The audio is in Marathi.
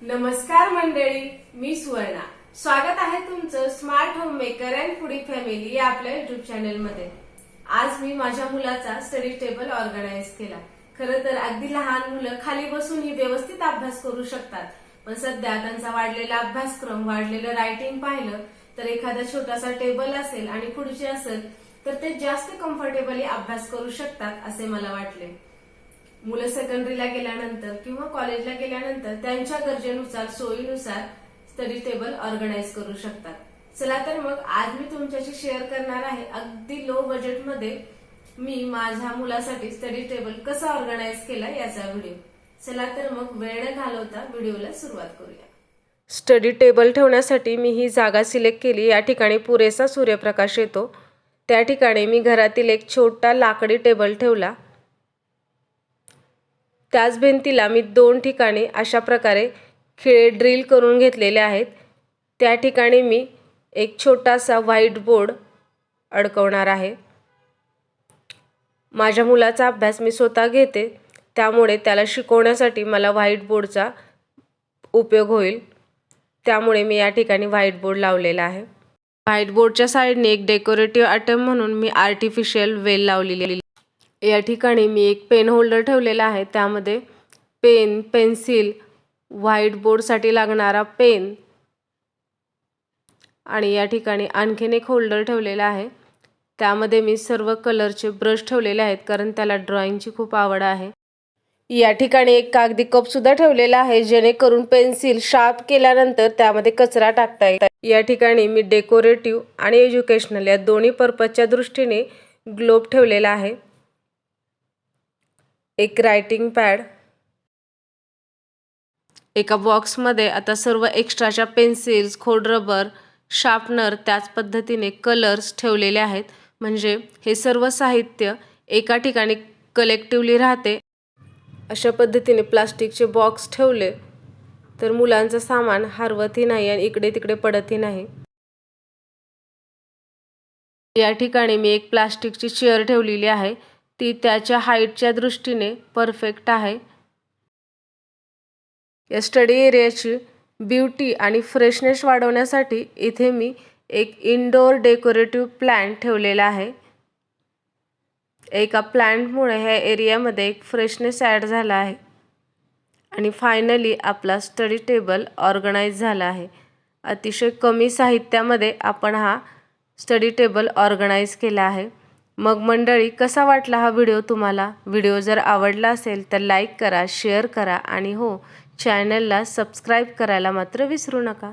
नमस्कार मंडळी, मी सुवर्णा. स्वागत आहे तुमचं smart home maker and foodie family या आपल्या युट्यूब चॅनल मध्ये. आज मी माझ्या मुलाचा स्टडी टेबल ऑर्गनाइज केला. खरं तर अगदी लहान मुलं खाली बसूनही व्यवस्थित अभ्यास करू शकतात, पण सध्या त्यांचा वाढलेला अभ्यासक्रम, वाढलेलं रायटिंग पाहिलं तर एखादा छोटासा टेबल असेल आणि खुर्ची असेल तर ते जास्त कम्फर्टेबली अभ्यास करू शकतात असे मला वाटले. मुलं सेकंडरीला गेल्यानंतर किंवा कॉलेजला गेल्यानंतर त्यांच्या गरजेनुसार, सोयीनुसार स्टडी टेबल ऑर्गनाइज करू शकतात. चला तर मग आज मी तुमच्याशी शेअर करणार आहे अगदी लो बजेटमध्ये मी माझ्या मुलासाठी स्टडी टेबल कसा ऑर्गनाइज केला याचा व्हिडिओ. चला तर मग वेळ न घालवता व्हिडिओला सुरुवात करूया. स्टडी टेबल ठेवण्यासाठी मी ही जागा सिलेक्ट केली. या ठिकाणी पुरेसा सूर्यप्रकाश येतो. त्या ठिकाणी मी घरातील एक छोटा लाकडी टेबल ठेवला. त्याच भिंतीला मी 2 ठिकाणी अशा प्रकारे खिळे ड्रिल करून घेतलेले आहेत. त्या ठिकाणी मी एक छोटासा व्हाईट बोर्ड अडकवणार आहे. माझ्या मुलाचा अभ्यास मी स्वतः घेते, त्यामुळे त्याला शिकवण्यासाठी मला व्हाईट बोर्डचा उपयोग होईल. त्यामुळे मी या ठिकाणी व्हाईट बोर्ड लावलेला आहे. व्हाईट बोर्डच्या साईडने एक डेकोरेटिव्ह आयटम म्हणून मी आर्टिफिशियल वेल लावलेली आहे. या ठिकाणी मी एक पेन होल्डर ठेवलेला आहे. त्यामध्ये पेन, पेन्सिल, व्हाईट बोर्डसाठी लागणारा पेन आणि या ठिकाणी आणखीन एक होल्डर ठेवलेला आहे. त्यामध्ये मी सर्व कलरचे ब्रश ठेवलेले आहेत, कारण त्याला ड्रॉइंगची खूप आवड आहे. या ठिकाणी एक कागदी कप सुद्धा ठेवलेला आहे, जेणेकरून पेन्सिल शार्प केल्यानंतर त्यामध्ये कचरा टाकता येईल. या ठिकाणी मी डेकोरेटिव्ह आणि एज्युकेशनल या दोन्ही पर्पजच्या दृष्टीने ग्लोब ठेवलेला आहे. एक रायटिंग पॅड. एका बॉक्समध्ये आता सर्व एक्स्ट्राच्या पेन्सिल्स, खोडरबर, शार्पनर, त्याच पद्धतीने कलर्स ठेवलेले आहेत. म्हणजे हे सर्व साहित्य एका ठिकाणी कलेक्टिव्हली राहते. अशा पद्धतीने प्लास्टिकचे बॉक्स ठेवले तर मुलांचं सामान हरवतही नाही आणि इकडे तिकडे पडतही नाही. या ठिकाणी मी एक प्लास्टिकची चेअर ठेवलेली आहे. ती त्याच्या हाईटच्या दृष्टीने परफेक्ट आहे. या स्टडी एरियाची ब्युटी आणि फ्रेशनेस वाढवण्यासाठी इथे मी एक इनडोअर डेकोरेटिव्ह प्लांट ठेवलेला आहे. एका प्लांटमुळे ह्या एरियामध्ये एक फ्रेशनेस ॲड झाला आहे. आणि फायनली आपला स्टडी टेबल ऑर्गनाइज झाला आहे. अतिशय कमी साहित्यामध्ये आपण हा स्टडी टेबल ऑर्गनाइज केला आहे. मग मंडळी, कसा वाटला हा व्हिडिओ तुम्हाला? व्हिडिओ जर आवडला असेल तर लाईक करा, शेअर करा आणि हो, चॅनलला सबस्क्राईब करायला मात्र विसरू नका.